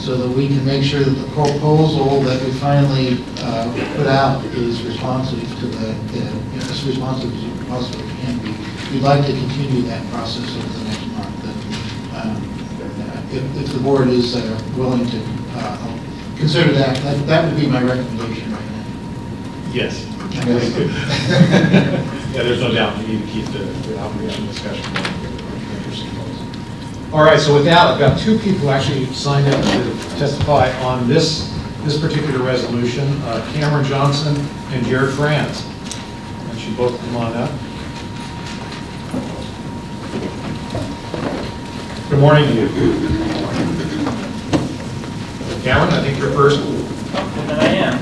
so that we can make sure that the proposal that we finally put out is responsive to as responsive as it possibly can be. We'd like to continue that process over the next month. If the board is willing to consider that, that would be my recommendation right now. Yes. Yeah, there's no doubt we need to keep the obligation discussion going. All right, so with that, I've got two people actually signed up to testify on this particular resolution, Cameron Johnson and Jared Franz. And should both come on up. Good morning to you. Cameron, I think you're first. And I am.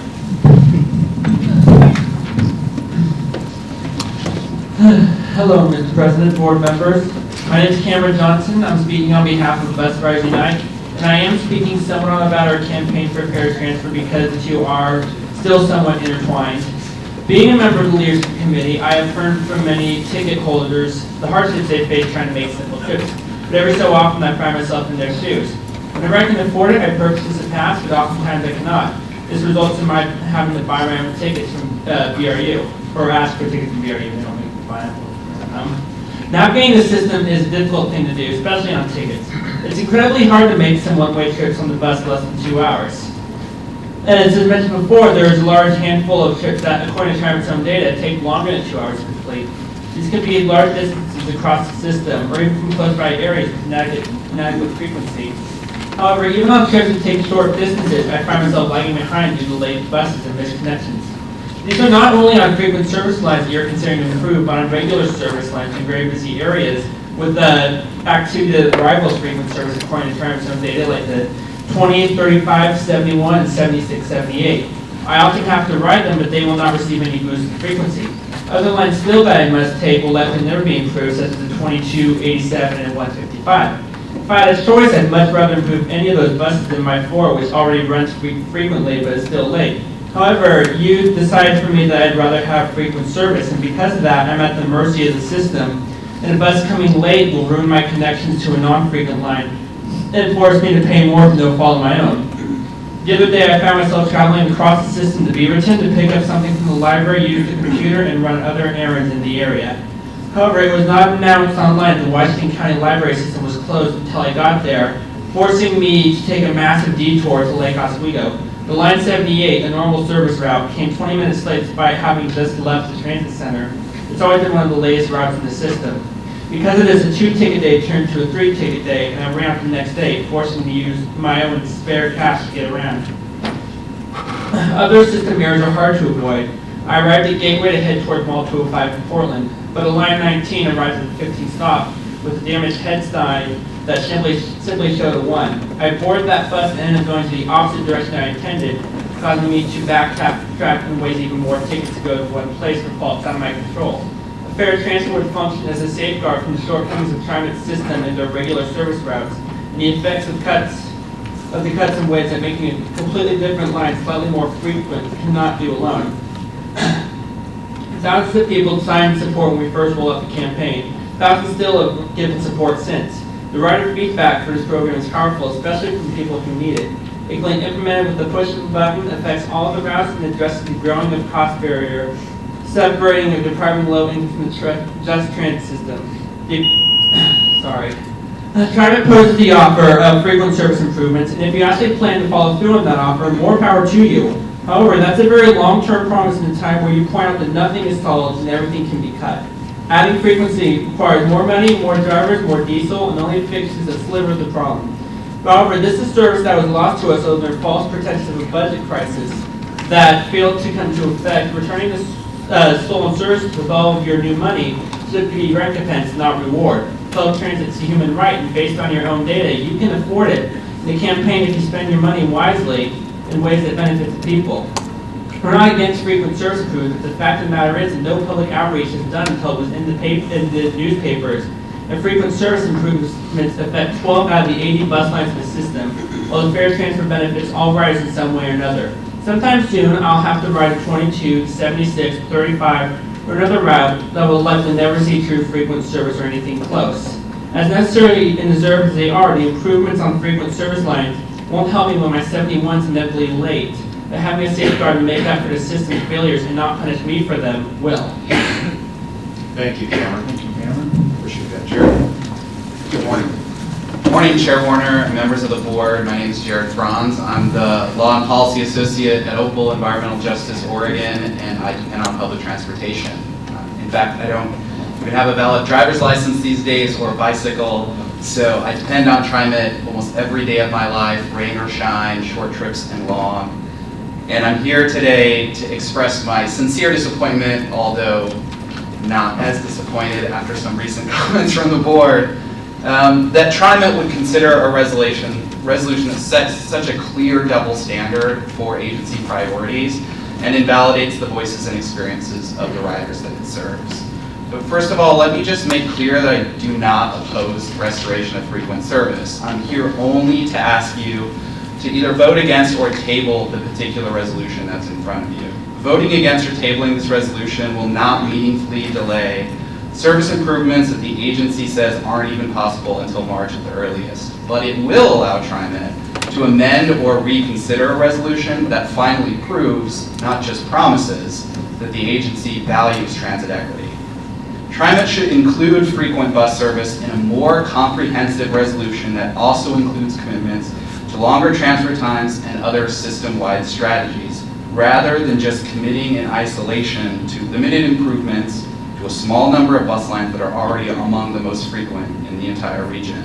Hello, Mr. President, board members. My name is Cameron Johnson. I'm speaking on behalf of Bus Riders Unite, and I am speaking somewhat about our campaign for fair transfer because the two are still somewhat intertwined. Being a member of the Leadership Committee, I have heard from many ticket holders the hardships they face trying to make simple trips. But every so often, I find myself in their shoes. Whenever I can afford it, I purchase a pass, but oftentimes I cannot. This results in my having to buy my own tickets from BRU, or ask for tickets from BRU. They don't make me buy them. Navigating the system is a difficult thing to do, especially on tickets. It's incredibly hard to make some one-way trips on the bus in less than 2 hours. And as I mentioned before, there is a large handful of trips that, according to Travis' own data, take longer than 2 hours to complete. These could be large distances across the system, or even from close-by areas with inadequate frequency. However, even on trips that take short distances, I find myself lagging behind due to late buses and missed connections. These are not only on frequent service lines that you're considering to improve, but on regular service lines in very busy areas with the activity that rivals frequent service according to Travis' own data, like the 28, 35, 71, and 76, 78. I often have to ride them, but they will not receive any boost in frequency. Other lines still that I must take will likely never be improved, such as the 22, 87, and 155. If I had a choice, I'd much rather improve any of those buses than my 4, which already runs frequently but is still late. However, you decided for me that I'd rather have frequent service, and because of that, I'm at the mercy of the system, and a bus coming late will ruin my connections to a non-frequent line and force me to pay more for no fault of my own. The other day, I found myself traveling across the system to Beaverton to pick up something from the library, use the computer, and run other errands in the area. However, it was not announced online that the Washington County Library System was closed until I got there, forcing me to take a massive detour to Lake Oswego. The Line 78, a normal service route, came 20 minutes late despite having just left the transit center. It's always been one of the latest routes in the system. Because it is a 2-ticket day turned to a 3-ticket day, and I ran out the next day, forcing me to use my own spare cash to get around. Other system errors are hard to avoid. I arrived at Gateway to head toward Mall 205 in Portland, but a Line 19 arrived at the 15th stop with a damaged head sign that simply showed a 1. I boarded that bus and ended up going to the opposite direction I intended, causing me to backtrack and waste even more tickets to go to one place for faults out of my control. A fair transfer would function as a safeguard from the shortcomings of TriMet's system into regular service routes, and the effects of the cuts and widths that making a completely different line slightly more frequent cannot do alone. Thousands of people signed support when we first rolled out the campaign. Thousands still have given support since. The rider feedback for this program is powerful, especially from people who need it. It can be implemented with the push of a button, affects all of the routes, and addresses the growing of cost barrier, separating and depriving low income from the just transit system. TriMet poses the offer of frequent service improvements, and if you actually plan to follow through on that offer, more power to you. However, that's a very long-term promise in a time where you point out that nothing is solved and everything can be cut. Adding frequency requires more money, more drivers, more diesel, and only fixes a sliver of the problem. However, this is service that was lost to us under false pretenses of a budget crisis that failed to come to effect. Returning this stolen service with all of your new money should be recompense, not reward. Public transit's a human right, and based on your own data, you can afford it in the campaign if you spend your money wisely in ways that benefit the people. We're not against frequent service improvements, but the fact of the matter is that no public outreach is done until it was in the newspapers, and frequent service improvements affect 12 out of the 80 bus lines in the system, while the fair transfer benefits all riders in some way or another. Sometime soon, I'll have to ride a 22, 76, 35, or another route that will likely never see true frequent service or anything close. As necessary and deserved as they are, the improvements on frequent service lines won't help me when my 71's inevitably late. But having a safeguard to make up for the system's failures and not punish me for them will. Thank you, Cameron. Thank you, Cameron. Appreciate that, Jared. Good morning. Good morning, Chair Warner and members of the board. My name is Jared Franz. I'm the Law and Policy Associate at Opal Environmental Justice Oregon, and I depend on public transportation. In fact, I don't even have a valid driver's license these days or a bicycle, so I depend on TriMet almost every day of my life, rain or shine, short trips and long. And I'm here today to express my sincere disappointment, although not as disappointed after some recent comments from the board, that TriMet would consider a resolution that sets such a clear double standard for agency priorities and invalidates the voices and experiences of the riders that it serves. But first of all, let me just make clear that I do not oppose restoration of frequent service. I'm here only to ask you to either vote against or table the particular resolution that's in front of you. Voting against or tabling this resolution will not meaningfully delay service improvements that the agency says aren't even possible until March at the earliest. But it will allow TriMet to amend or reconsider a resolution that finally proves, not just promises, that the agency values transit equity. TriMet should include frequent bus service in a more comprehensive resolution that also includes commitments to longer transfer times and other system-wide strategies, rather than just committing in isolation to limited improvements to a small number of bus lines that are already among the most frequent in the entire region.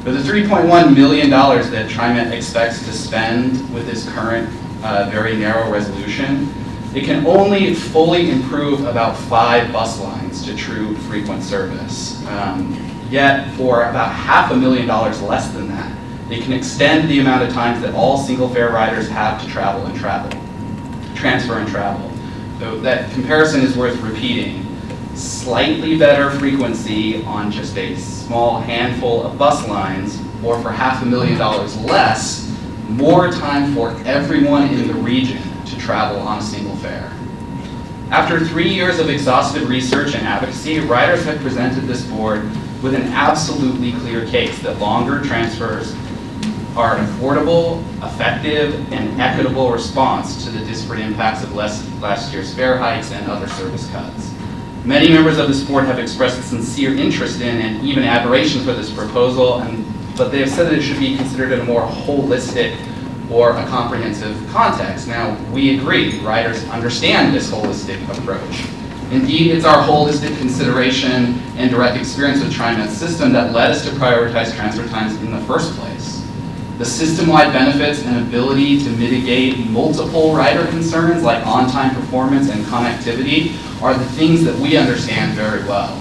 For the $3.1 million that TriMet expects to spend with this current very narrow resolution, it can only fully improve about 5 bus lines to true frequent service. Yet for about $500,000 less than that, it can extend the amount of times that all single fare riders have to transfer and travel. So that comparison is worth repeating. Slightly better frequency on just a small handful of bus lines, or for $500,000 less, more time for everyone in the region to travel on a single fare. After 3 years of exhaustive research and advocacy, riders have presented this board with an absolutely clear case that longer transfers are an affordable, effective, and equitable response to the disparate impacts of last year's fare hikes and other service cuts. Many members of this board have expressed a sincere interest in and even admiration for this proposal, but they have said that it should be considered in a more holistic or a comprehensive context. Now, we agree, riders understand this holistic approach. Indeed, it's our holistic consideration and direct experience with TriMet's system that led us to prioritize transfer times in the first place. The system-wide benefits and ability to mitigate multiple rider concerns like on-time performance and connectivity are the things that we understand very well.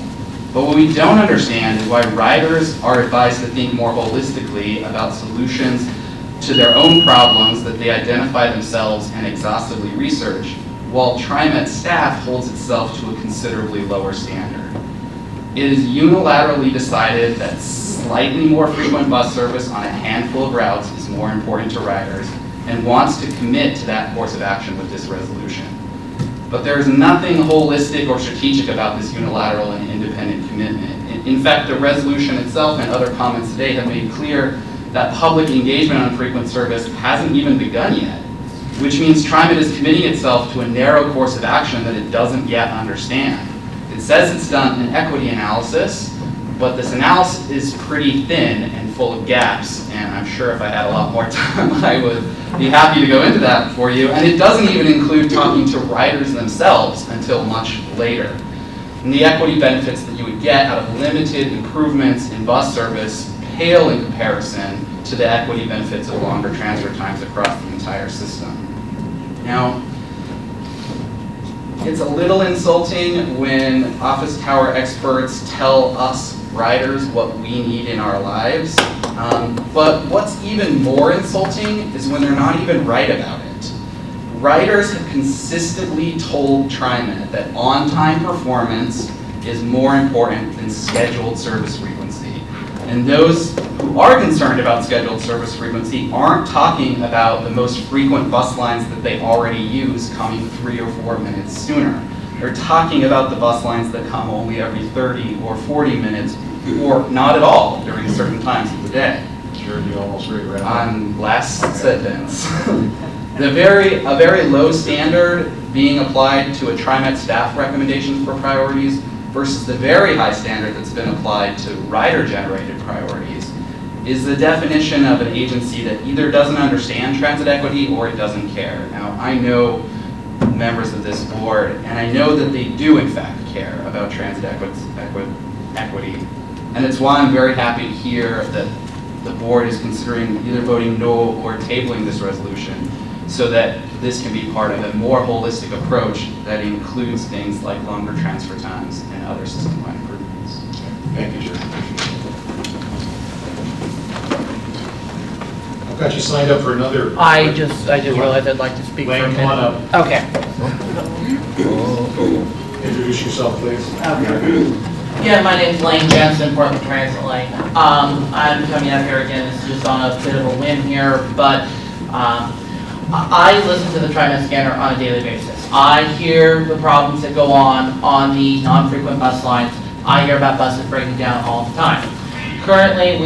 But what we don't understand is why riders are advised to think more holistically about solutions to their own problems that they identify themselves and exhaustively research, while TriMet staff holds itself to a considerably lower standard. It is unilaterally decided that slightly more frequent bus service on a handful of routes is more important to riders and wants to commit to that course of action with this resolution. But there is nothing holistic or strategic about this unilateral and independent commitment. In fact, the resolution itself and other comments today have made clear that public engagement on frequent service hasn't even begun yet, which means TriMet is committing itself to a narrow course of action that it doesn't yet understand. It says it's done an equity analysis, but this analysis is pretty thin and full of gaps, and I'm sure if I had a lot more time, I would be happy to go into that for you. And it doesn't even include talking to riders themselves until much later. And the equity benefits that you would get out of limited improvements in bus service pale in comparison to the equity benefits of longer transfer times across the entire system. Now, it's a little insulting when office tower experts tell us riders what we need in our lives, but what's even more insulting is when they're not even right about it. Riders have consistently told TriMet that on-time performance is more important than scheduled service frequency. And those who are concerned about scheduled service frequency aren't talking about the most frequent bus lines that they already use coming 3 or 4 minutes sooner. They're talking about the bus lines that come only every 30 or 40 minutes, or not at all during certain times of the day. Jared, you almost ready to wrap up? On last sentence. A very low standard being applied to a TriMet staff recommendations for priorities versus the very high standard that's been applied to rider-generated priorities is the definition of an agency that either doesn't understand transit equity or it doesn't care. Now, I know members of this board, and I know that they do in fact care about transit equity, and it's why I'm very happy to hear that the board is considering either voting no or tabling this resolution so that this can be part of a more holistic approach that includes things like longer transfer times and other system-wide improvements. Thank you, Jared. I've got you signed up for another. I just realized I'd like to speak for a Lane, minute. come on up. Okay. Introduce yourself, please. Yeah, my name's Lane Jensen, Portland Transit Lane. I'm coming up here again, this is just on a bit of a whim here, but I listen to the TriMet scanner on a daily basis. I hear the problems that go on the non-frequent bus lines. I hear about buses breaking down all the time. Currently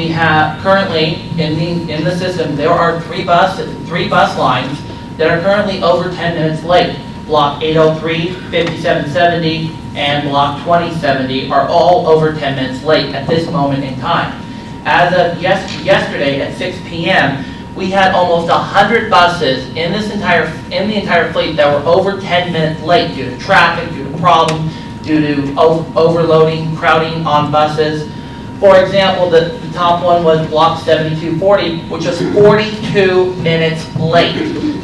in the system, there are three bus lines that are currently over 10 minutes late. Block 803, 5770, and Block 2070 are all over 10 minutes late at this moment in time. As of yesterday at 6 p.m., we had almost 100 buses in the entire fleet that were over 10 minutes late due to traffic, due to problems, due to overloading, crowding on buses. For example, the top one was Block 7240, which was 42 minutes late.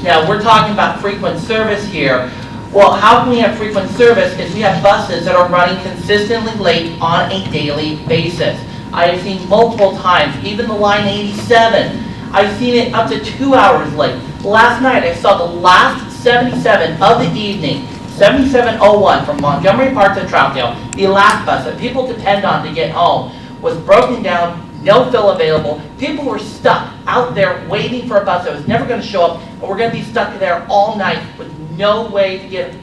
Now, we're talking about frequent service here. Well, how can we have frequent service if we have buses that are running consistently late on a daily basis? I have seen multiple times, even the line 87, I've seen it up to 2 hours late. Last night, I saw the last 77 of the evening, 7701 from Montgomery Park to Troutdale, the last bus that people depend on to get home, was broken down, no fill available. People were stuck out there waiting for a bus that was never going to show up, and we're going to be stuck there all night with no way to get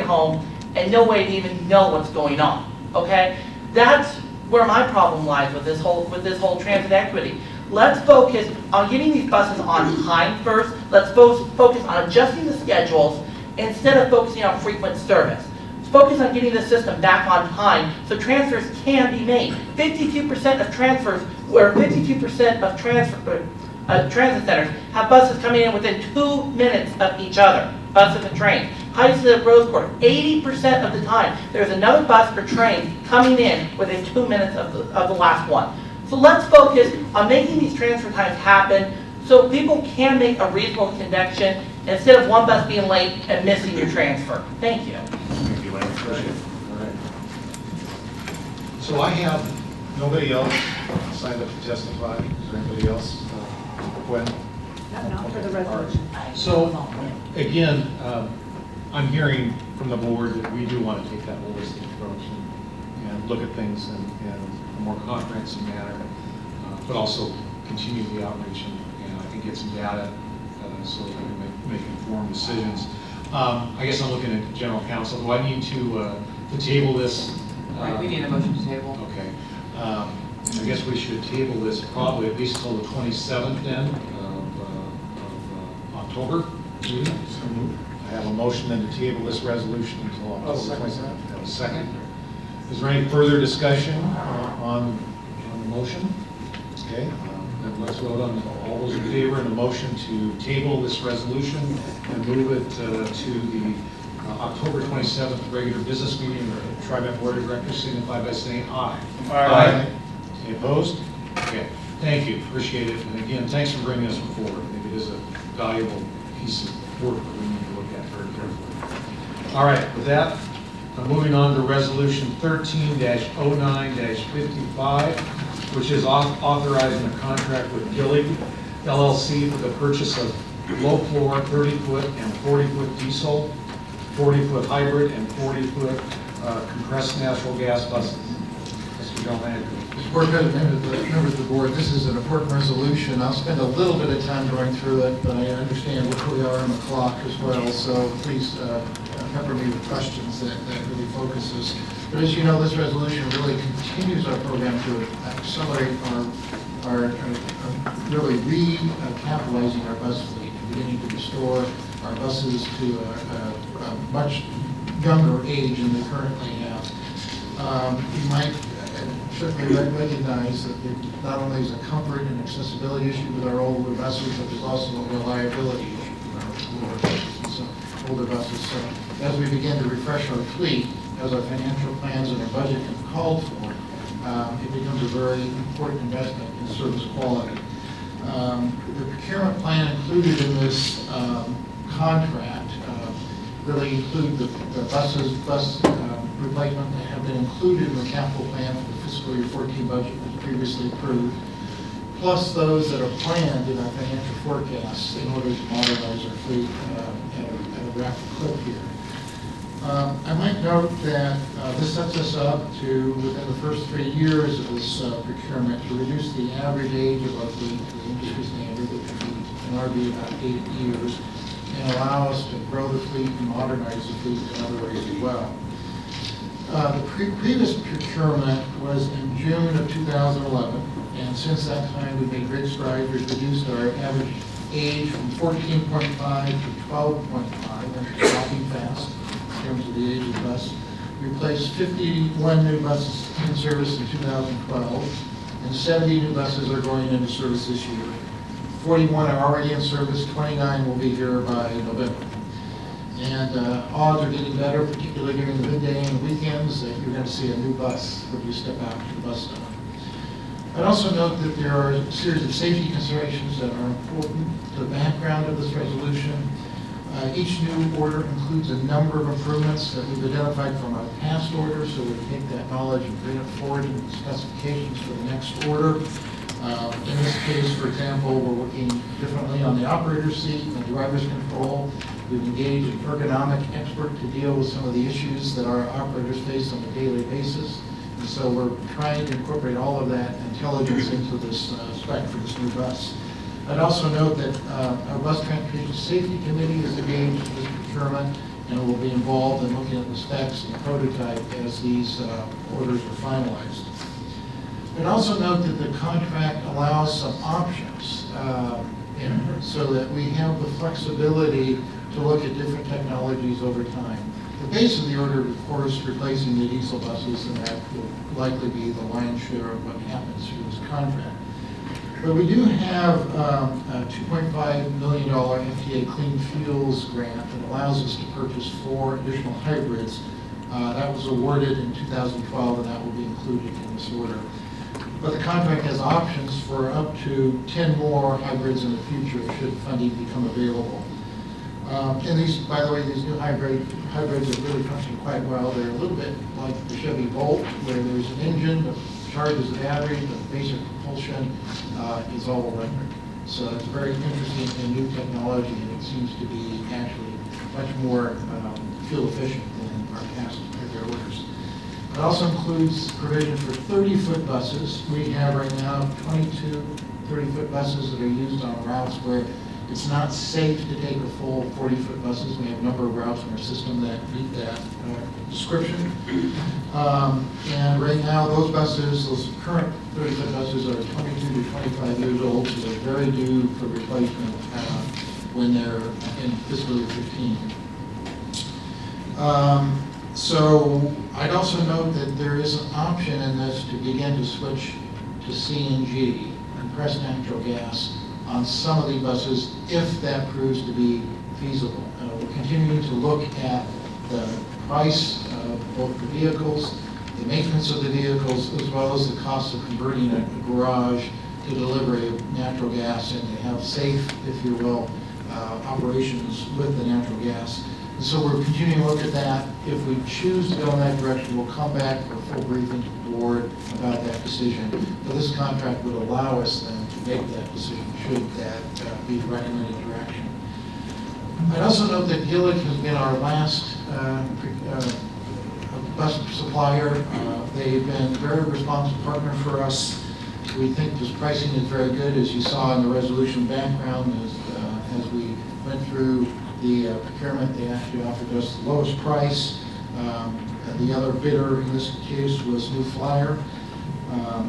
home and no way to even know what's going on. Okay, that's where my problem lies with this whole transit equity. Let's focus on getting these buses on time first. Let's focus on adjusting the schedules instead of focusing on frequent service. Focus on getting the system back on time so transfers can be made. 52% of transfers, where 52% of transit centers have buses coming in within 2 minutes of each other, buses and trains. Heights of Rose Court, 80% of the time, there's another bus or train coming in within 2 minutes of the last one. So let's focus on making these transfer times happen so people can make a reasonable connection instead of one bus being late and missing your transfer. Thank you. Thank you, Lane. Appreciate it. All right. So I have nobody else signed up to testify. Is there anybody else? Gwen? No, for the resolution. So, again, I'm hearing from the board that we do want to take that holistic approach and look at things in a more comprehensive manner, but also continue the outreach and I think get some data so that we can make informed decisions. I guess I'm looking at general counsel. Do I need to table this? Right, we need a motion to table. Okay. I guess we should table this probably at least till the 27th then of October. I have a motion then to table this resolution until October 27th. Have a second. Is there any further discussion on the motion? Okay, then let's vote on all those in favor in the motion to table this resolution and move it to the October 27th regular business meeting of the TriMet Board of Directors, signify by saying aye. Aye. Any opposed? Okay, thank you, appreciate it. And again, thanks for bringing this forward. I think it is a valuable piece of work that we need to look at very carefully. All right, with that, I'm moving on to Resolution 13-09-55, which is authorizing a contract with Gillig LLC for the purchase of low-floor 30-foot and 40-foot diesel, 40-foot hybrid, and 40-foot compressed natural gas buses. Mr. John Landry. Mr. Board President, members of the board, this is an important resolution. I'll spend a little bit of time going through it, but I understand where we are on the clock as well, so please pepper me with questions that really focus us. But as you know, this resolution really continues our program to accelerate our are really recapitalizing our bus fleet and beginning to restore our buses to a much younger age than they currently have. You might certainly recognize that it not only is a comfort and accessibility issue with our older buses, but there's also a reliability issue with our older buses. And so, older buses. So as we begin to refresh our fleet, as our financial plans and our budget have called for, it becomes a very important investment in service quality. The procurement plan included in this contract really include the bus replacement that have been included in the capital plan for the fiscal year 14 budget that was previously approved, plus those that are planned in our financial forecasts in order to modernize our fleet at a rapid clip here. I might note that this sets us up to, within the first 3 years of this procurement, to reduce the average age of our fleet to the industry standard, which would be, in our view, about 8 years, and allow us to grow the fleet and modernize the fleet in other ways as well. The previous procurement was in June of 2011, and since that time we've made great strides. We've reduced our average age from 14.5 to 12.5, actually walking fast in terms of the age of the bus. We replaced 51 new buses in service in 2012, and 70 new buses are going into service this year. 41 are already in service, 29 will be here by November. And odds are getting better, particularly during the midday and weekends, that you're going to see a new bus when you step out to the bus stop. I'd also note that there are a series of safety considerations that are important to the background of this resolution. Each new order includes a number of improvements that we've identified from our past orders, so we take that knowledge and bring it forward in the specifications for the next order. In this case, for example, we're working differently on the operator's seat and the driver's control. We've engaged an ergonomic expert to deal with some of the issues that our operators face on a daily basis. And so we're trying to incorporate all of that intelligence into this spec for this new bus. I'd also note that our Bus Transportation Safety Committee is engaged in this procurement and will be involved in looking at the specs and the prototype as these orders are finalized. I'd also note that the contract allows some options so that we have the flexibility to look at different technologies over time. The base of the order, of course, replacing the diesel buses, and that will likely be the lion's share of what happens through this contract. But we do have a $2.5 million FTA Clean Fuels grant that allows us to purchase 4 additional hybrids. That was awarded in 2012, and that will be included in this order. But the contract has options for up to 10 more hybrids in the future should funding become available. And these, by the way, these new hybrids are really functioning quite well. They're a little bit like the Chevy Bolt, where there's an engine that charges the battery, but the basic propulsion is all electric. So it's very interesting and new technology, and it seems to be actually much more fuel efficient than our past orders. It also includes provision for 30-foot buses. We have right now 22 30-foot buses that are used on routes where it's not safe to take a full 40-foot buses. We have a number of routes in our system that meet that description. And right now, those buses, those current 30-foot buses are 22 to 25 years old, so they're very due for replacement when they're in fiscal year 15. So I'd also note that there is an option in this to begin to switch to CNG, compressed natural gas, on some of these buses if that proves to be feasible. We're continuing to look at the price of both the vehicles, the maintenance of the vehicles, as well as the cost of converting a garage to delivery of natural gas and to have safe, if you will, operations with the natural gas. And so we're continuing to look at that. If we choose to go in that direction, we'll come back for a full briefing to the board about that decision. But this contract would allow us then to make that decision, should that be the recommended direction. I'd also note that Gillig has been our last bus supplier. They've been a very responsive partner for us. We think this pricing is very good, as you saw in the resolution background. As we went through the procurement, they actually offered us the lowest price. The other bidder in this case was New Flyer.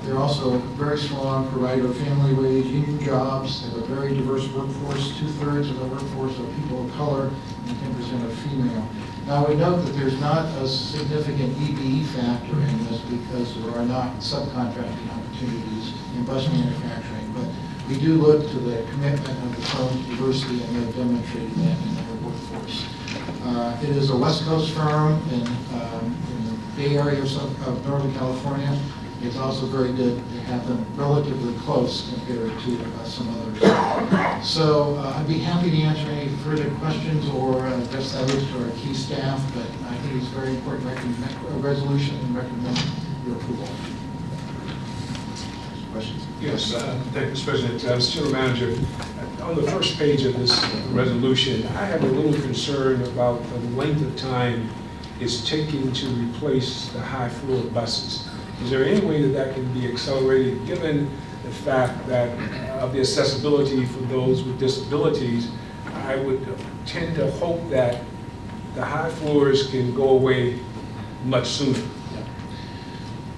They're also a very strong provider of family wage union jobs. They have a very diverse workforce. 2/3 of the workforce are people of color and 10% are female. Now, we note that there's not a significant EBE factor in this because there are not subcontracting opportunities in bus manufacturing, but we do look to the commitment of the firm to diversity, and they've demonstrated that in their workforce. It is a West Coast firm in the Bay Area of Northern California. It's also very good to have them relatively close compared to some others. So I'd be happy to answer any further questions or address those to our key staff, but I think it's a very important resolution and recommend your approval. Questions? Yes, thank you, Mr. President. Mr. Manager, on the first page of this resolution, I have a little concern about the length of time it's taking to replace the high-floor buses. Is there any way that that can be accelerated, given the fact that of the accessibility for those with disabilities? I would tend to hope that the high floors can go away much sooner.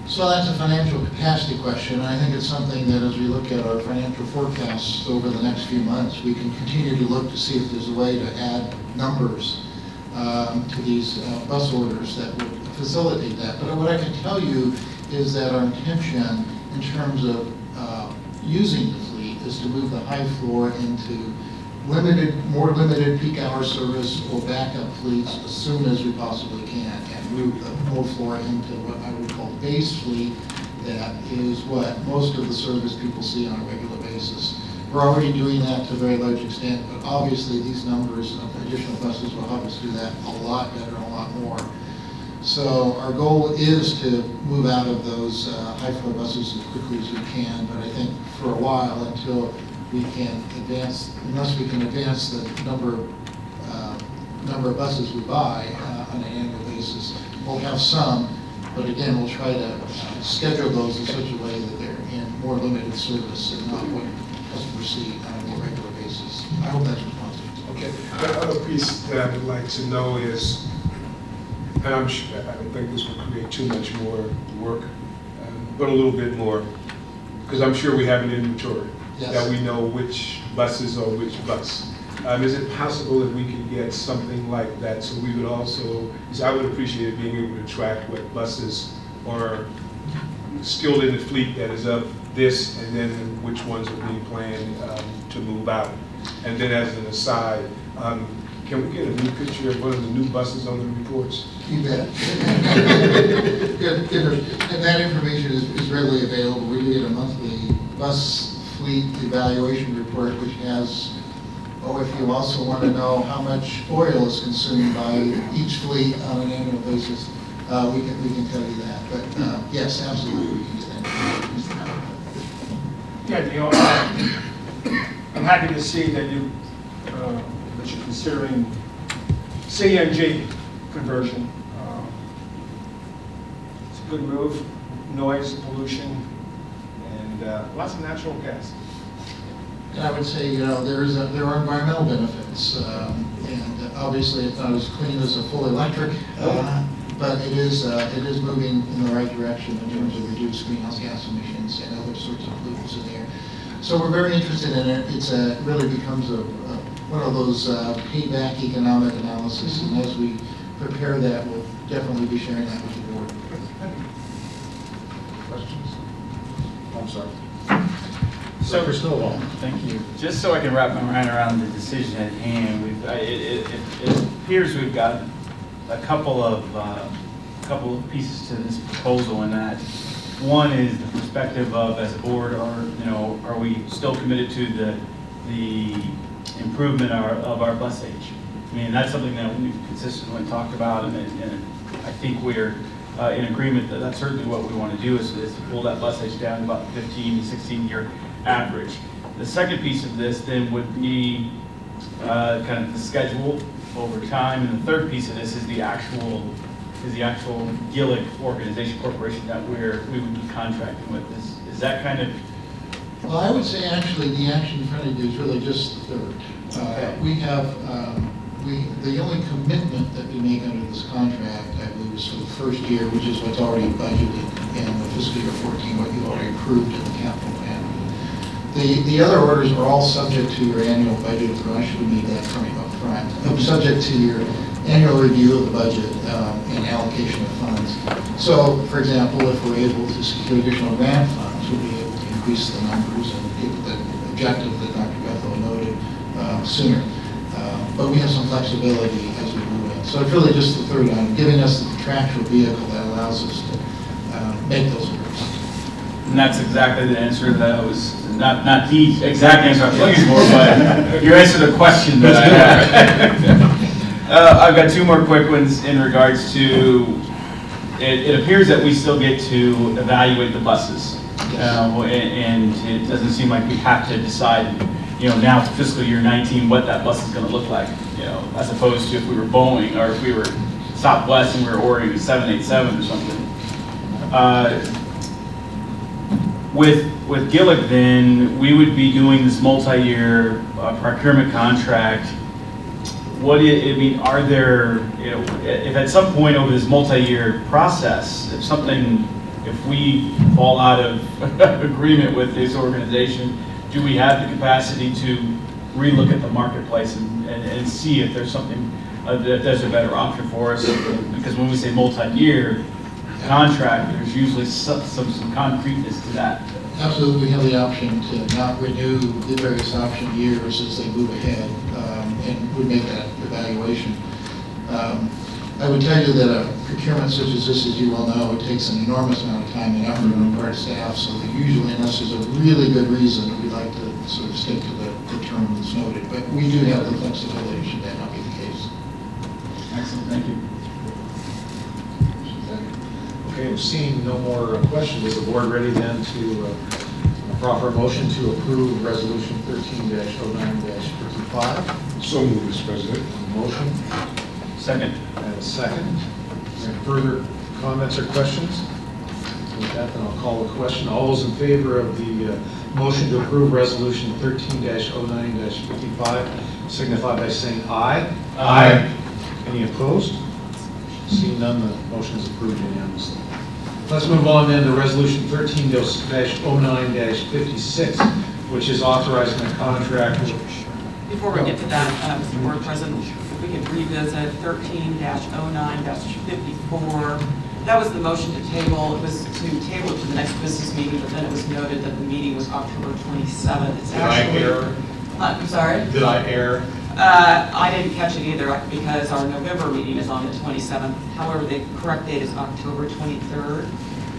So that's a financial capacity question, and I think it's something that as we look at our financial forecasts over the next few months, we can continue to look to see if there's a way to add numbers to these bus orders that would facilitate that. But what I can tell you is that our intention in terms of using the fleet is to move the high floor into more limited peak hour service or backup fleets as soon as we possibly can, and move the whole floor into what I would call base fleet. That is what most of the service people see on a regular basis. We're already doing that to a very large extent, but obviously these numbers of additional buses will help us do that a lot better and a lot more. So our goal is to move out of those high floor buses as quickly as we can, but I think for a while, until we can advance, unless we can advance the number of buses we buy on an annual basis, we'll have some, but again, we'll try to schedule those in such a way that they're in more limited service and not what customers see on a more regular basis. I hope that's responsive. Okay. The other piece that I would like to know is, and I'm sure, I don't think this will create too much more work, but a little bit more, because I'm sure we have an inventory. Yes. That we know which buses are which bus. Is it possible that we could get something like that, so we would also, because I would appreciate being able to track what buses are still in the fleet that is of this, and then which ones are being planned to move out. And then as an aside, can we get a new picture of one of the new buses on the reports? You bet. Good. And that information is readily available. We do get a monthly bus fleet evaluation report, which has, if you also want to know how much oil is consumed by each fleet on an annual basis, we can tell you that. But yes, absolutely, we can do that. Yeah, I'm happy to see that you're considering CNG conversion. It's a good move, noise, pollution, and lots of natural gas. And I would say, there are environmental benefits, and obviously it's not as clean as a full electric, but it is moving in the right direction in terms of reduced greenhouse gas emissions and other sorts of pollutants in the air. So we're very interested in it. It really becomes one of those payback economic analysis, and as we prepare that, we'll definitely be sharing that with the board. Questions? I'm sorry. So, Dr. Stovall. thank you. Just so I can wrap my mind around the decision at hand, it appears we've got a couple of pieces to this proposal, in that one is the perspective of, as a board, are we still committed to the improvement of our bus age? I mean, that's something that we've consistently talked about, and I think we're in agreement that that's certainly what we want to do, is to pull that bus age down to about 15 to 16-year average. The second piece of this then would be kind of the schedule over time, and the third piece of this is the actual Gillick organization corporation that we would be contracting with. Is that kind of? Well, I would say actually the action in front of you is really just the third. Okay. We have the only commitment that we make under this contract, I believe, is for the first year, which is what's already budgeted in the fiscal year 14, what you've already approved in the capital plan. The other orders are all subject to your annual budget approval. We need that from you up front. Subject to your annual review of the budget and allocation of funds. So, for example, if we're able to secure additional grant funds, we'll be able to increase the numbers and get the objective that Dr. Bethel noted sooner. But we have some flexibility as we move in. So it's really just the third item, giving us the contractual vehicle that allows us to make those orders. And that's exactly the answer that I was, not the exact answer I was looking for, but you answered a question that I had. I've got two more quick ones in regards to, it appears that we still get to evaluate the buses. And it doesn't seem like we have to decide, now for fiscal year 19, what that bus is going to look like, as opposed to if we were Boeing or if we were Southwest and we were ordering a 787 or something. With Gillick, then, we would be doing this multi-year procurement contract. Are there, if at some point over this multi-year process, if we fall out of agreement with this organization, do we have the capacity to relook at the marketplace and see if there's something, if there's a better option for us? Because when we say multi-year contract, there's usually some concreteness to that. Absolutely, we have the option to not renew the various option years as they move ahead, and we make that evaluation. I would tell you that a procurement such as this, as you well know, it takes an enormous amount of time and effort on the part of staff, so that usually, unless there's a really good reason, we like to sort of stick to the term that's noted. But we do have the flexibility should that not be the case. Excellent, thank you. Okay, I'm seeing no more questions. Is the board ready then to proffer a motion to approve Resolution 13-09-55? So moved, Mr. President. Motion Second. and a second. Is there any further comments or questions? With that, then I'll call the question. All those in favor of the motion to approve Resolution 13-09-55 signify by saying aye. Aye. Any opposed? Seeing none, the motion is approved unanimously. Let's move on then to Resolution 13-09-56, which is authorizing a contract with... Before we get to that, Mr. Board President, if we could revisit 13-09-54. That was the motion to table. It was to table it to the next business meeting, but then it was noted that the meeting was October 27th. It's Did I actually- err? I'm sorry? Did I err? I didn't catch it either because our November meeting is on the 27th. However, the correct date is October 23rd.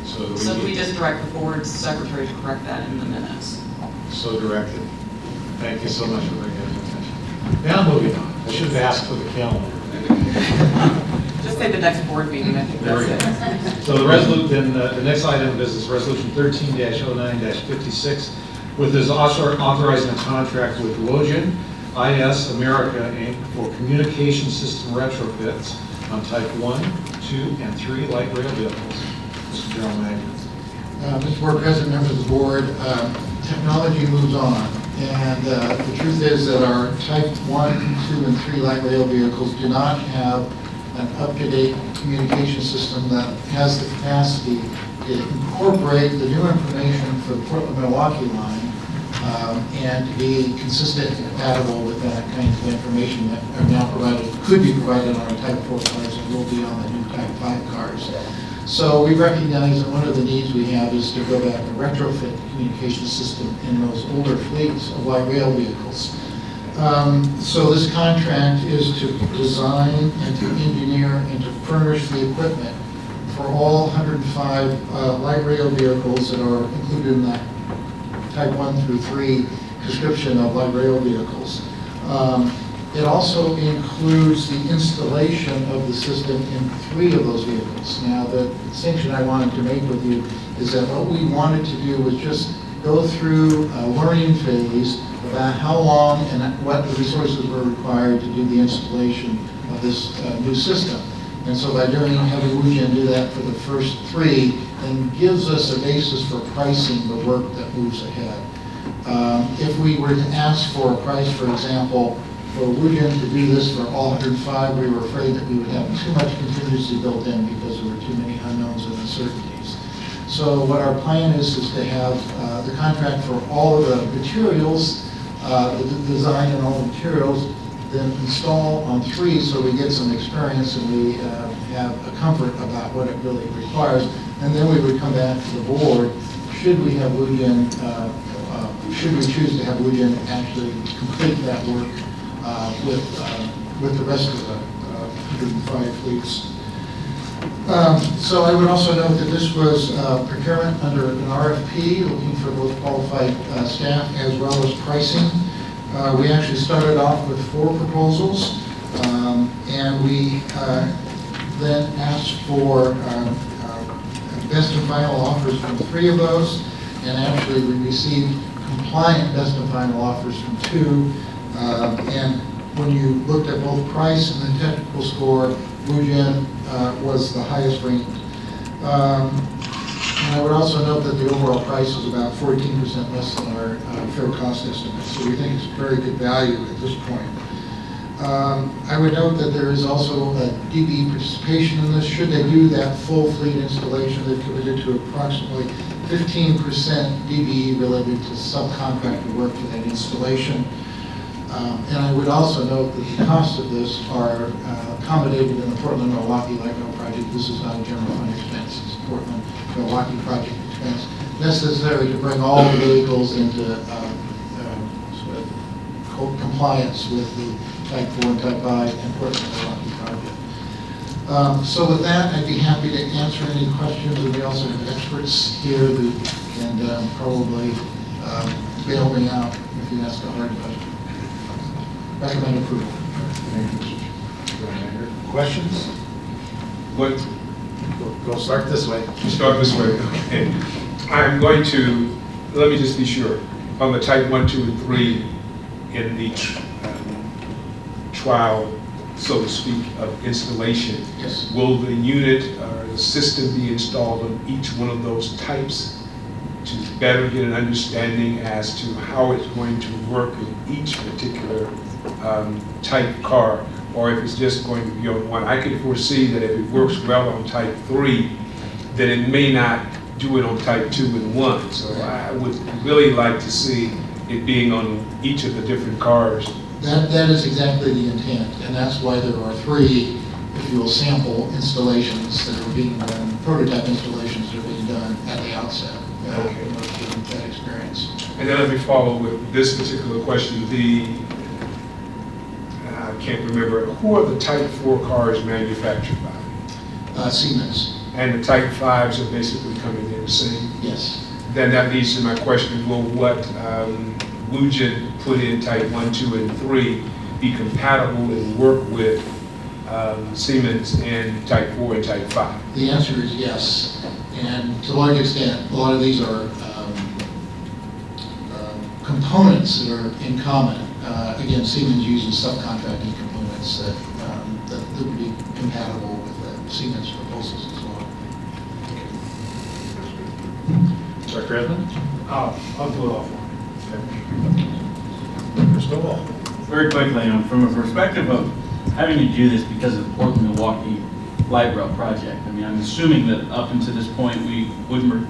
So So we just direct the board's secretary to correct that in the minutes. So directed. Thank you so much for bringing that to attention. Now moving on. I should have asked for the calendar. Just say the next board meeting, I think There we that's go. it. So the next item of business, Resolution 13-09-56, with this authorizing a contract with Login IS America Inc. for communication system retrofits on Type 1, 2, and 3 light rail vehicles. Mr. General Manager. Mr. Board President, members of the board, technology moves on, and the truth is that our Type 1, 2, and 3 light rail vehicles do not have an up-to-date communication system that has the capacity to incorporate the new information for the Portland-Milwaukee line and to be consistent and compatible with that kind of information that are now provided, could be provided on our Type 4 cars and will be on the new Type 5 cars. So we recognize that one of the needs we have is to go back and retrofit the communication system in those older fleets of light rail vehicles. So this contract is to design and to engineer and to furnish the equipment for all 105 light rail vehicles that are included in that Type 1 through 3 description of light rail vehicles. It also includes the installation of the system in 3 of those vehicles. Now, the distinction I wanted to make with you is that what we wanted to do was just go through a learning phase about how long and what the resources were required to do the installation of this new system. And so by having Wujian do that for the first 3, then gives us a basis for pricing the work that moves ahead. If we were to ask for a price, for example, for Wujen to do this for all 105, we were afraid that we would have too much contingency built in because there were too many unknowns and uncertainties. So what our plan is to have the contract for all of the materials, the design and all the materials, then install on 3 so we get some experience and we have a comfort about what it really requires. And then we would come back to the board, should we have Wujen, should we choose to have Wujen actually complete that work with the rest of the 105 fleets. So I would also note that this was procurement under an RFP, looking for both qualified staff as well as pricing. We actually started off with 4 proposals, and we then asked for best and final offers from 3 of those, and actually we received compliant best and final offers from 2. And when you looked at both price and the technical score, Wujen was the highest ranked. And I would also note that the overall price was about 14% less than our fair cost estimate, so we think it's very good value at this point. I would note that there is also a DBE participation in this. Should they do that full fleet installation, they've committed to approximately 15% DBE related to subcontractor work for that installation. And I would also note that the costs of this are accommodated in the Portland-Milwaukee Light Rail project. This is not a general fund expense, it's a Portland-Milwaukee project expense necessary to bring all the vehicles into sort of compliance with the Type 4 and Type 5 and Portland-Milwaukee project. So with that, I'd be happy to answer any questions, and we also have experts here who can probably bail me out if you ask a hard question. Recommend approval. Thank you, Mr. Chairman. Questions? What, Go start this way. start this way, okay. I'm going to, let me just be sure, on the type 1, 2, and 3 in the trial, so to speak, of installation, Yes. will the unit or the system be installed on each one of those types to better get an understanding as to how it's going to work in each particular type car, or if it's just going to be on one? I could foresee that if it works well on type 3, then it may not do it on type 2 and 1. So I would really like to see it being on each of the different cars. That is exactly the intent, and that's why there are 3, if you will, sample installations that are being done, prototype installations that are being done at the outset. Okay. In order to get that experience. And then let me follow with this particular question. I can't remember, who are the type 4 cars manufactured by? Siemens, And the type 5s are basically coming in the same? yes. Then that leads to my question, will what Wujen put in type 1, 2, and 3 be compatible and work with Siemens in type 4 and type 5? The answer is yes, and to a large extent, a lot of these are components that are in common. Again, Siemens uses subcontracting components that would be compatible with the Siemens proposals as well. Dr. Edmund? I'll do it all for Mr. Wall? Very quickly, from a perspective of having to do this because of the Portland-Milwaukee Light Rail project, I mean, I'm assuming that up until this point, we wouldn't,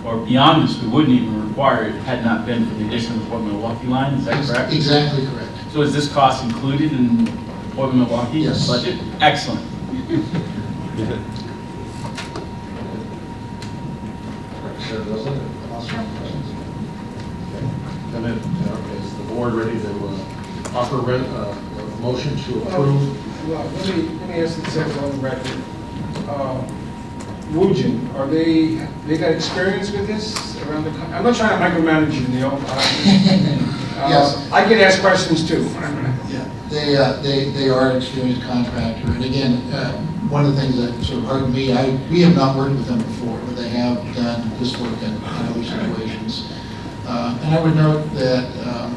or beyond this, we wouldn't even require it had not been for the addition of the Portland-Milwaukee line, is that correct? Exactly correct. So is this cost included in Portland-Milwaukee Yes. budget? Excellent. Sarah Rosa, questions? And then, is the board ready to offer a motion to approve? Well, let me ask this on the record. Wujen, they got experience with this around the country? I'm not trying to micromanage you, Neil. Yes. I can ask questions too. Yeah, they are an experienced contractor, and again, one of the things that sort of heartened me, we have not worked with them before, but they have done this work in other situations. And I would note that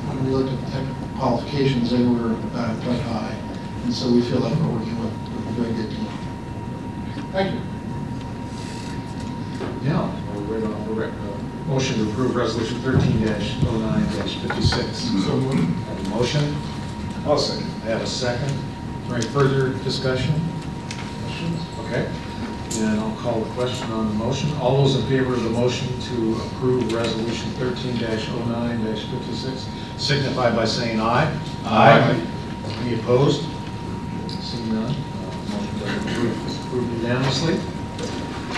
when we looked at the technical qualifications, they were quite high, and so we feel like we're working with a very good team. Thank you. Yeah. Motion to approve resolution 13-09-56. So moved. Have a motion, I'll second. I have a second. Is there any further discussion? Questions? Okay. And I'll call the question on the motion. All those in favor of the motion to approve Resolution 13-09-56 signify by saying aye. Aye. Any opposed? Seeing none, motion does approved unanimously.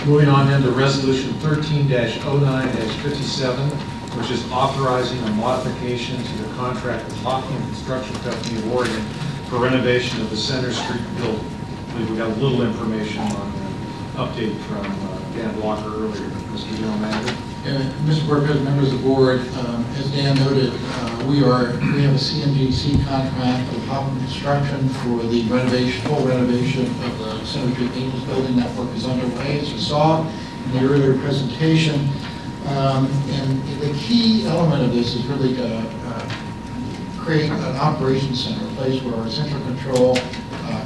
Moving on then to Resolution 13-09-57, which is authorizing a modification to the contract with Hoffman Construction Company of Oregon for renovation of the Center Street building. I believe we got a little information on the update from Dan Walker earlier. Mr. General Manager? Mr. Board President, members of the board, as Dan noted, we have a CMGC contract with Hoffman Construction for the full renovation of the Center Street Maintenance Building. That work is underway, as you saw in the earlier presentation. And the key element of this is really to create an operations center, a place where our central control,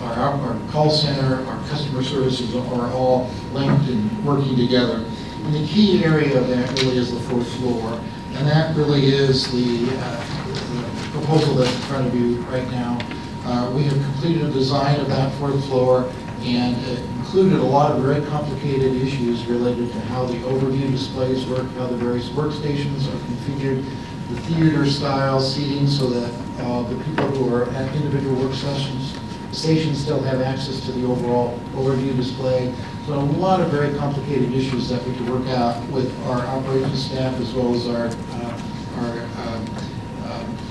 our call center, our customer services are all linked and working together. And the key area of that really is the fourth floor, and that really is the proposal that's in front of you right now. We have completed a design of that fourth floor, and it included a lot of very complicated issues related to how the overview displays work, how the various workstations are configured, the theater style seating so that the people who are at individual work stations still have access to the overall overview display. So a lot of very complicated issues that we could work out with our operations staff as well as our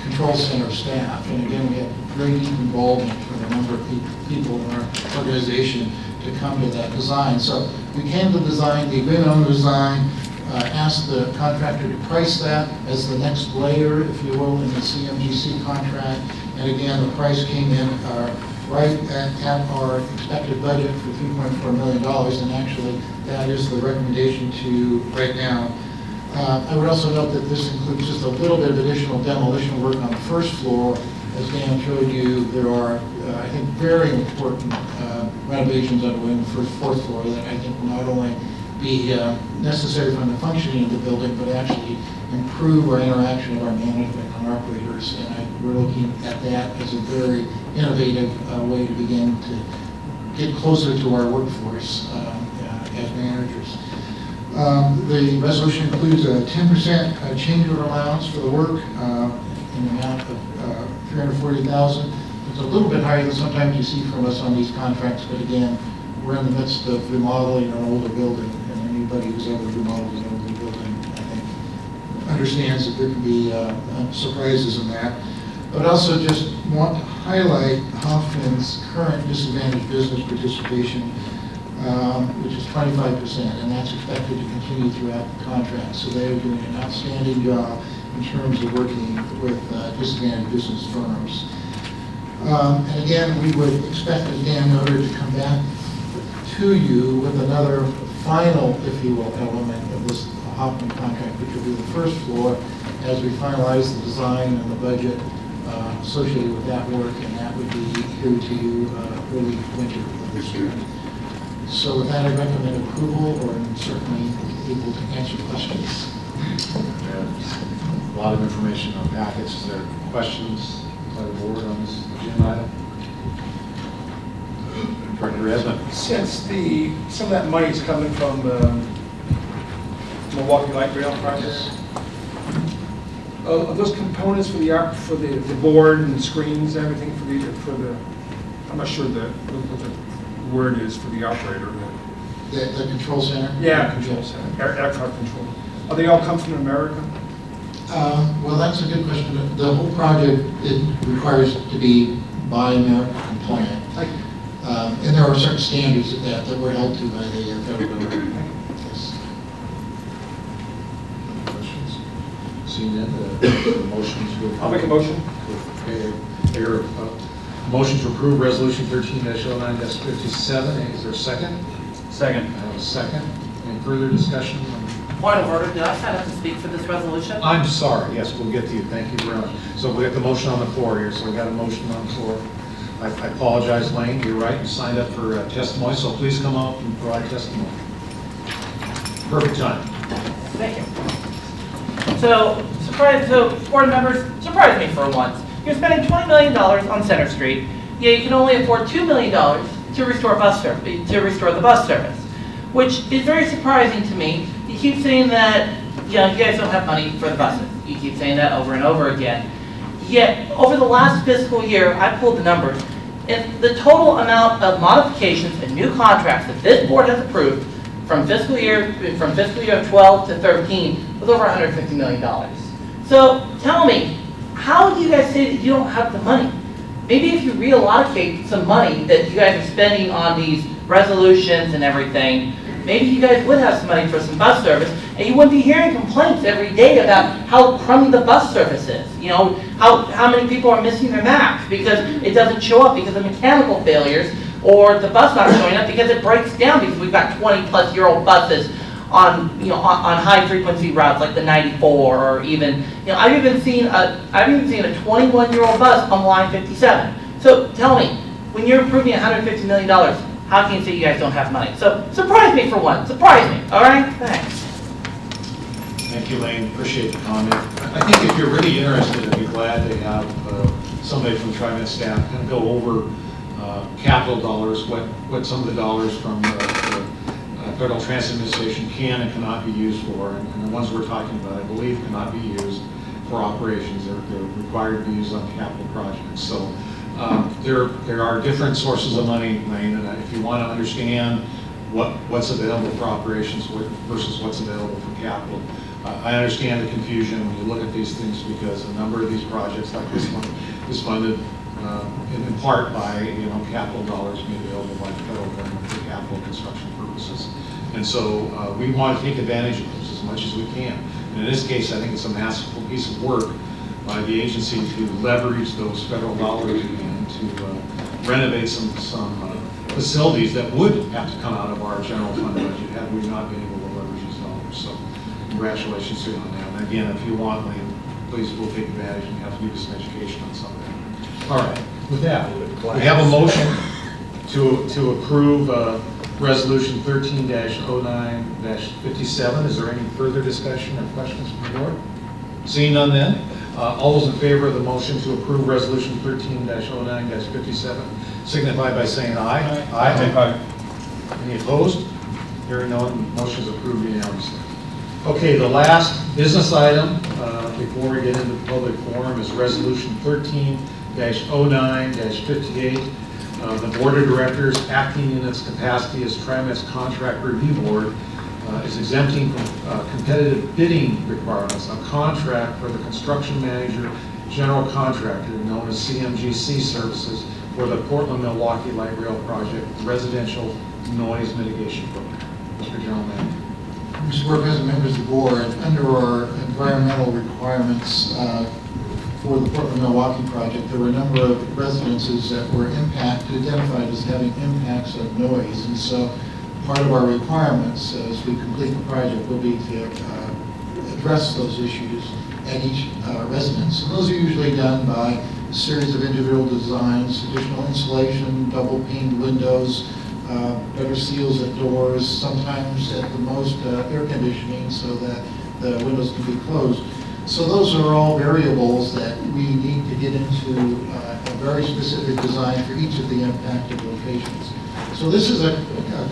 control center staff. And again, we have very deep involvement from a number of people in our organization to come to that design. So we came to design, the agreement on the design, asked the contractor to price that as the next layer, if you will, in the CMGC contract. And again, the price came in right at our expected budget for $3.4 million, and actually that is the recommendation to right now. I would also note that this includes just a little bit of additional demolition work on the first floor. As Dan showed you, there are, I think, very important renovations underway on the fourth floor that I think will not only be necessary for the functioning of the building, but actually improve our interaction of our management and operators. And we're looking at that as a very innovative way to begin to get closer to our workforce as managers. The resolution includes a 10% change order allowance for the work in the amount of $340,000. It's a little bit higher than sometimes you see from us on these contracts, but again, we're in the midst of remodeling an older building, and anybody who's ever remodeled an older building, I think, understands that there can be surprises in that. But also just want to highlight Hoffman's current disadvantaged business participation, which is 25%, and that's expected to continue throughout the contract. So they are doing an outstanding job in terms of working with disadvantaged business firms. And again, we would expect, as Dan noted, to come back to you with another final, if you will, element of this Hoffman contract, which will be the first floor, as we finalize the design and the budget associated with that work, and that would be here to you early winter of this year. So with that, I recommend approval, or I'm certainly able to answer questions. A lot of information on packets. Is there questions by the board on this agenda item? Director Esmond. Since some of that money is coming from the Milwaukee Light Rail project, are those components for the board and screens, everything for the I'm not sure what the word is for the operator. The control center? Yeah, control center, aircraft control. Are they all come from America? Well, that's a good question. The whole project, it requires to be Buy America compliant. And there are certain standards that we're held to by the federal government. Yes. Questions? Seeing none, the motion to approve. I'll make a motion. Okay, your motion to approve Resolution 13-09-57. Is there a second? Second. I have a second. Any further discussion? Point of order, did I sign up to speak for this resolution? I'm sorry. Yes, we'll get to you. Thank you very much. So we have the motion on the floor here. So we got a motion on the floor. I apologize, Lane. You're right. You signed up for testimony, so please come up and provide testimony. Perfect time. Thank you. So, board members, surprised me for once. You're spending $20 million on Center Street, yet you can only afford $2 million to restore the bus service, which is very surprising to me. You keep saying that, you guys don't have money for the buses. You keep saying that over and over again. Yet, over the last fiscal year, I pulled the numbers, and the total amount of modifications and new contracts that this board has approved from fiscal year 12 to 13 was over $150 million. So tell me, how do you guys say that you don't have the money? Maybe if you reallocate some money that you guys are spending on these resolutions and everything, maybe you guys would have some money for some bus service, and you wouldn't be hearing complaints every day about how crummy the bus service is. How many people are missing their maps because it doesn't show up because of mechanical failures, or the bus not showing up because it breaks down because we've got 20-plus-year-old buses on high frequency routes like the 94, or even I've even seen a 21-year-old bus on line 57. So tell me, when you're approving $150 million, how can you say you guys don't have money? So surprise me for once. Surprise me. All right? Thanks. Thank you, Lane. Appreciate the comment. I think if you're really interested, I'd be glad to have somebody from TriMet staff kind of go over capital dollars, what some of the dollars from the Federal Transit Administration can and cannot be used for, and the ones we're talking about, I believe, cannot be used for operations. They're required to be used on capital projects. So there are different sources of money, Lane, and if you want to understand what's available for operations versus what's available for capital, I understand the confusion when you look at these things, because a number of these projects, like this one, is funded in part by capital dollars being available by the federal government for capital construction purposes. And so we want to take advantage of this as much as we can. And in this case, I think it's a masterful piece of work by the agency to leverage those federal dollars and to renovate some facilities that would have to come out of our general fund budget had we not been able to leverage these dollars. So congratulations to you on that. And again, if you want, Lane, please, we'll take advantage and have to give you some education on some of that. All right, with that, we have a motion to approve Resolution 13-09-57. Is there any further discussion or questions from the board? Seeing none then, all those in favor of the motion to approve Resolution 13-09-57 signify by saying aye. Aye. Any opposed? Hearing none, motion is approved unanimously. Okay, the last business item before we get into the public forum is Resolution 13-09-58. The Board of Directors, acting in its capacity as TriMet's Contract Review Board, is exempting from competitive bidding requirements a contract for the construction manager general contractor known as CMGC Services for the Portland-Milwaukee Light Rail Project Residential Noise Mitigation Program. Mr. General Manager. Mr. Board President, members of the board, under our environmental requirements for the Portland-Milwaukee project, there were a number of residences that were identified as having impacts of noise. And so part of our requirements as we complete the project will be to address those issues at each residence. And those are usually done by a series of individual designs, additional insulation, double paned windows, better seals at doors, sometimes at the most air conditioning so that the windows can be closed. So those are all variables that we need to get into a very specific design for each of the impacted locations. So this is a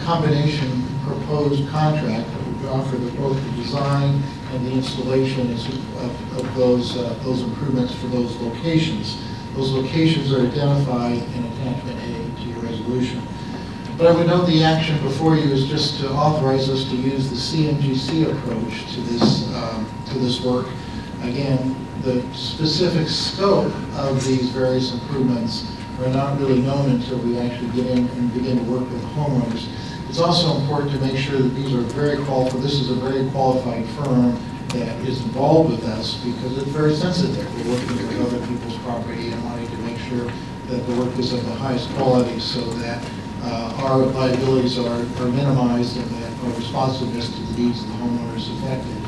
combination proposed contract that would offer both the design and the installation of those improvements for those locations. Those locations are identified in Attachment A to your resolution. But I would note the action before you is just to authorize us to use the CMGC approach to this work. Again, the specific scope of these various improvements are not really known until we actually get in and begin to work with homeowners. It's also important to make sure that this is a very qualified firm that is involved with us, because it's very sensitive. We're working with other people's property and wanting to make sure that the work is of the highest quality so that our liabilities are minimized and that our responsiveness to the needs of the homeowners affected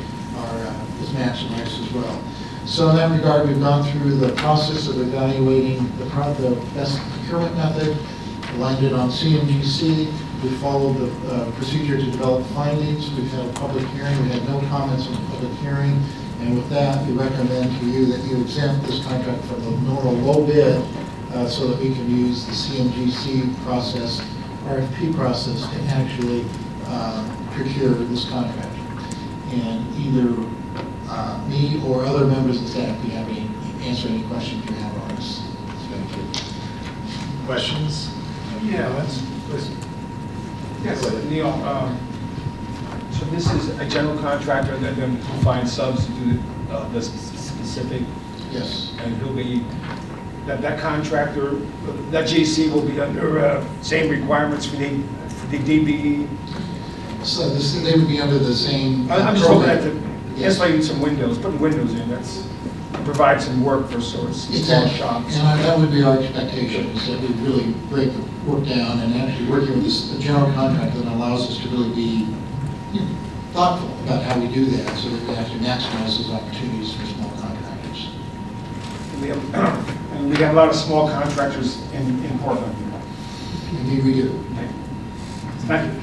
is matched and matched as well. So in that regard, we've gone through the process of evaluating the best procurement method, landed on CMGC. We followed the procedure to develop findings. We've had a public hearing. We had no comments on the public hearing. And with that, we recommend to you that you exempt this contract from the normal low bid so that we can use the CMGC process, RFP process to actually procure this contract. And either me or other members of the staff be happy to answer any questions you have on this. Thank you. Questions? Yeah, let's, yes, Neil, so this is a general contractor that then will find subs to do the specific, Yes. and he'll be, that contractor, that JC will be under same requirements for the DBE. So this, they would be under the same. I'm just looking at program. the, insulating some windows, putting windows in, that's, provide some work for sort of small Exactly. shops. And that would be our expectation, is that we really break the work down and actually working with this, the general contractor that allows us to really be thoughtful about how we do that, so that we actually maximize those opportunities for small contractors. And we have a lot of small contractors in Portland. Indeed, we do. Thank you.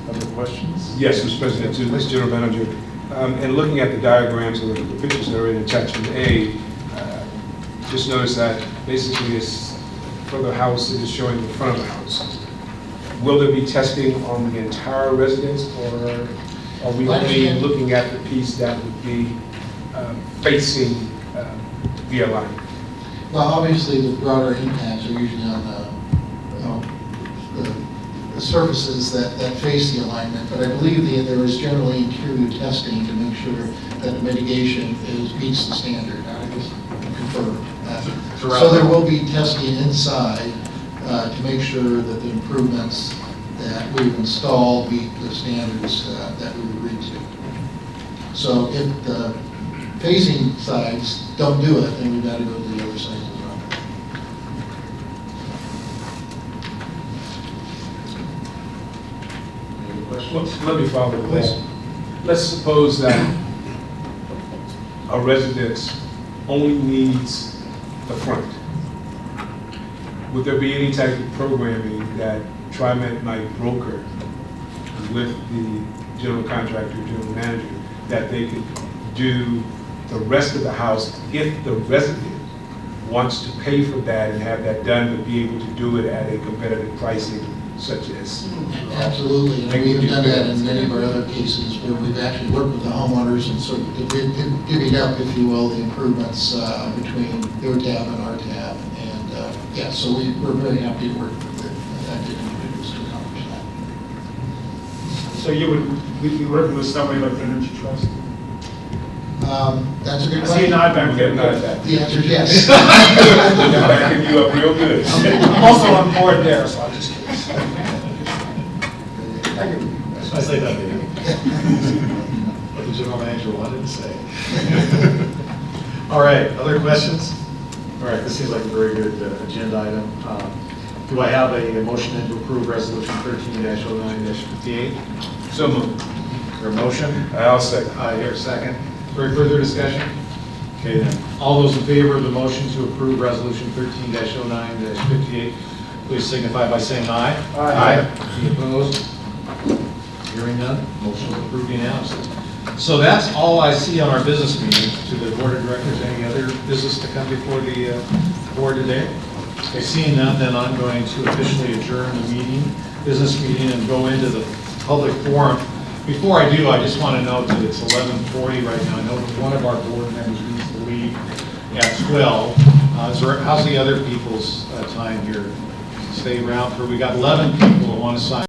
Other questions? Yes, Mr. President, to Mr. General Manager, and looking at the diagrams and the pictures that are in attachment A, just notice that basically it's for the house, it is showing the front of the house. Will there be testing on the entire residence, or are we only looking at the piece that would be facing the line? Well, obviously, the broader impacts are usually on the surfaces that face the alignment, but I believe there is generally interior testing to make sure that the mitigation meets the standard. I just confirm that. So there will be testing inside to make sure that the improvements that we've installed meet the standards that we agreed to. So if the facing sides don't do it, then we've got to go to the other sides as well. Any other questions? Let me follow with Please. that. Let's suppose that a residence only needs the front. Would there be any type of programming that TriMet might broker with the general contractor, general manager, that they could do the rest of the house if the resident wants to pay for that and have that done, to be able to do it at a competitive pricing such as? Absolutely, and we've done that in many of our other cases where we've actually worked with the homeowners and sort of divvied up, if you will, the improvements between their tab and our tab. And yeah, so we're very happy to work with the affected individuals to accomplish that. So you would be working with somebody like the Energy Trust? That's a good I question. see a nod back there. The answer is yes. Backing you up real good. I'm also on board there, so I'm just curious. Thank you. I say that, David. What the general manager wanted to say. All right, other questions? All right, this seems like a very good agenda item. Do I have a motion to approve resolution 13-09-58? So moved. Is there a motion? I'll second. I hear a second. Is there any further discussion? Okay then, all those in favor of the motion to approve resolution 13-09-58, please signify by saying aye. Aye. Any opposed? Hearing none, motion approved unanimously. So that's all I see on our business meeting. To the board of directors, any other business to come before the board today? Okay, seeing none, then I'm going to officially adjourn the meeting, business meeting, and go into the public forum. Before I do, I just want to note that it's 11:40 right now. I know that one of our board members needs to leave at 12. How's the other people's time here? Stay around for, we got 11 people who want to sign.